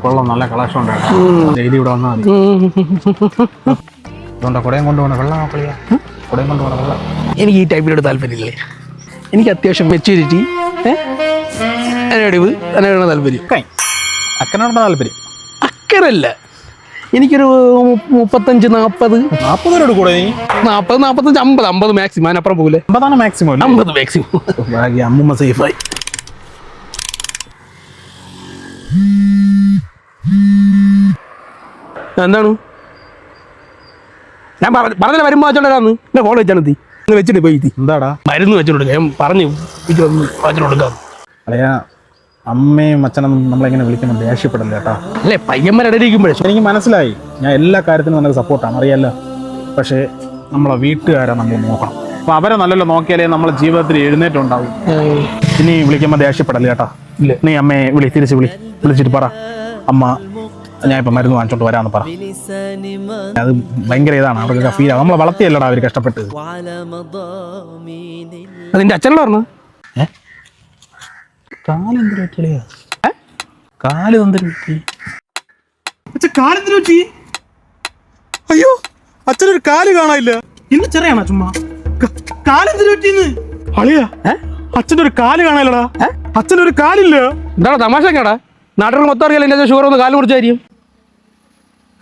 കൊള്ളാം, നല്ല കളക്ഷൻ ഉണ്ടായിരുന്നു. ഡെയിലി ഇവിടെ വന്നാൽ മതി. അതുകൊണ്ടാ കുടയും കൊണ്ടുപോകണം. വെള്ളം നോക്കളിയാ, കുടയും കൊണ്ടുപോകണം വെള്ളം. എനിക്ക് ഈ ടൈപ്പിനോട് താല്പര്യമില്ലേ. എനിക്ക് അത്യാവശ്യം മെച്യൂരിറ്റി, അനടിവ്, അതിനാണ് താല്പര്യം. അക്കനോട് താല്പര്യം. അക്കരല്ല, എനിക്കൊരു 35-40. 40 കൂടെ നീ 40, 45, 50 മാക്സിമം. അതിനപ്പുറം പോകില്ലേ. 50 മാക്സിമം. 50 മാക്സിമം. അമ്മൂമ്മ സേഫായി. എന്താണ് ഞാൻ പറഞ്ഞില്ല, വരുമ്പോൾ വെച്ചോണ്ടാന്ന് എന്നെ ഫോൺ വെച്ചാൽ മതി. വെച്ചിട്ട് പോയി എന്താടാ മരുന്ന് വെച്ചോണ്ട് ഞാൻ പറഞ്ഞു വെച്ചോടുക്കാം. അല്ലയാ, അമ്മയും അച്ഛനും നമ്മളെങ്ങനെ വിളിക്കുമ്പോൾ ദേഷ്യപ്പെടല്ലേ കേട്ടോ. അല്ലേ പയ്യന്മാരിടയിരിക്കുമ്പോഴേ. എനിക്ക് മനസ്സിലായി, ഞാൻ എല്ലാ കാര്യത്തിനും നിനക്ക് സപ്പോർട്ടാണ്, അറിയാലോ. പക്ഷേ നമ്മളെ വീട്ടുകാരെ നമ്മൾ നോക്കണം. അപ്പോൾ അവരെ നല്ലല്ലോ നോക്കിയാലേ നമ്മളെ ജീവിതത്തിൽ എഴുന്നേറ്റുണ്ടാവും. ഇനി വിളിക്കുമ്പോൾ ദേഷ്യപ്പെടല്ലേ കേട്ടോ. ഇല്ല, നീ അമ്മയെ തിരിച്ച് വിളിച്ചിട്ട് പറ, അമ്മ ഞാൻ ഇപ്പം മരുന്ന് വാങ്ങിച്ചോണ്ട് വരാമെന്ന് പറ. അത് ഭയങ്കര ഇതാണ്, അവർക്കൊക്കെ ഫീൽ ആവും. നമ്മളെ വളർത്തിയല്ലടാ അവർ കഷ്ടപ്പെട്ട്. അതിന്റെ അച്ഛനോട് പറഞ്ഞു കാലെന്തൊരു പറ്റിയ കാല് എന്തൊരു പറ്റി. കാലെന്തിനു പറ്റി? അയ്യോ, അച്ഛനൊരു കാല് കാണാനില്ല. ഇന്ന് ചെറിയാണോ ചുമ്മാ? കാലെന്തിനു പറ്റിന്ന് അളിയാ? അച്ഛനൊരു കാല് കാണാനില്ലടാ. അച്ഛനൊരു കാലില്ല. എന്താണ് തമാശ കേടാ? നാട്ടുകാർ മൊത്തം അറിയാലോ എന്റെ ഷുഗർ ഒന്ന് കാല് മുറിച്ചായിരിക്കും.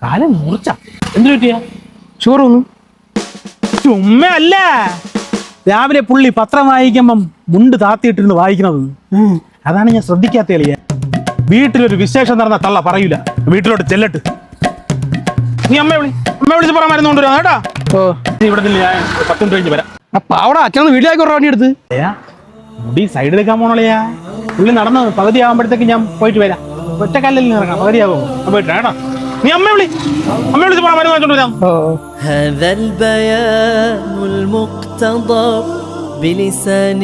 കാല് മുറിച്ച എന്തിനു പറ്റിയാ? ഷുഗർ ഒന്നും ചുമ്മ അല്ല, രാവിലെ പുള്ളി പത്രം വായിക്കുമ്പം മുണ്ട് താത്തിയിട്ടിരുന്ന് വായിക്കണത്. അതാണ് ഞാൻ ശ്രദ്ധിക്കാത്ത കളിയ. വീട്ടിലൊരു വിശേഷം നടന്ന തള്ള പറയൂല, വീട്ടിലോട്ട് ചെല്ലട്ട്. നീ അമ്മയെ വിളിച്ച് പറയാൻ മരുന്ന് കൊണ്ടുവരാ കേട്ടാ. ഇവിടെ ഞാൻ 10 മിനിറ്റ് കഴിഞ്ഞ് വരാം. അപ്പൊ അവിടെ അച്ഛനൊന്ന് വീട്ടിലേക്ക് ഒരു വണ്ടി എടുത്ത് മുടി സൈഡിലെടുക്കാൻ പോണോളയാ. പുള്ളി നടന്ന് പകുതി ആകുമ്പോഴത്തേക്ക് ഞാൻ പോയിട്ട് വരാം. ഒറ്റക്കല്ലിൽ നിന്ന് ഇറങ്ങാം, പകുതിയാകും പോയിട്ട് കേട്ടോ. നീ അമ്മയെ വിളിച്ച് പറയാൻ മരുന്ന് വാങ്ങിച്ചോണ്ട് വരാം. هذا البيان المقتضب بلسان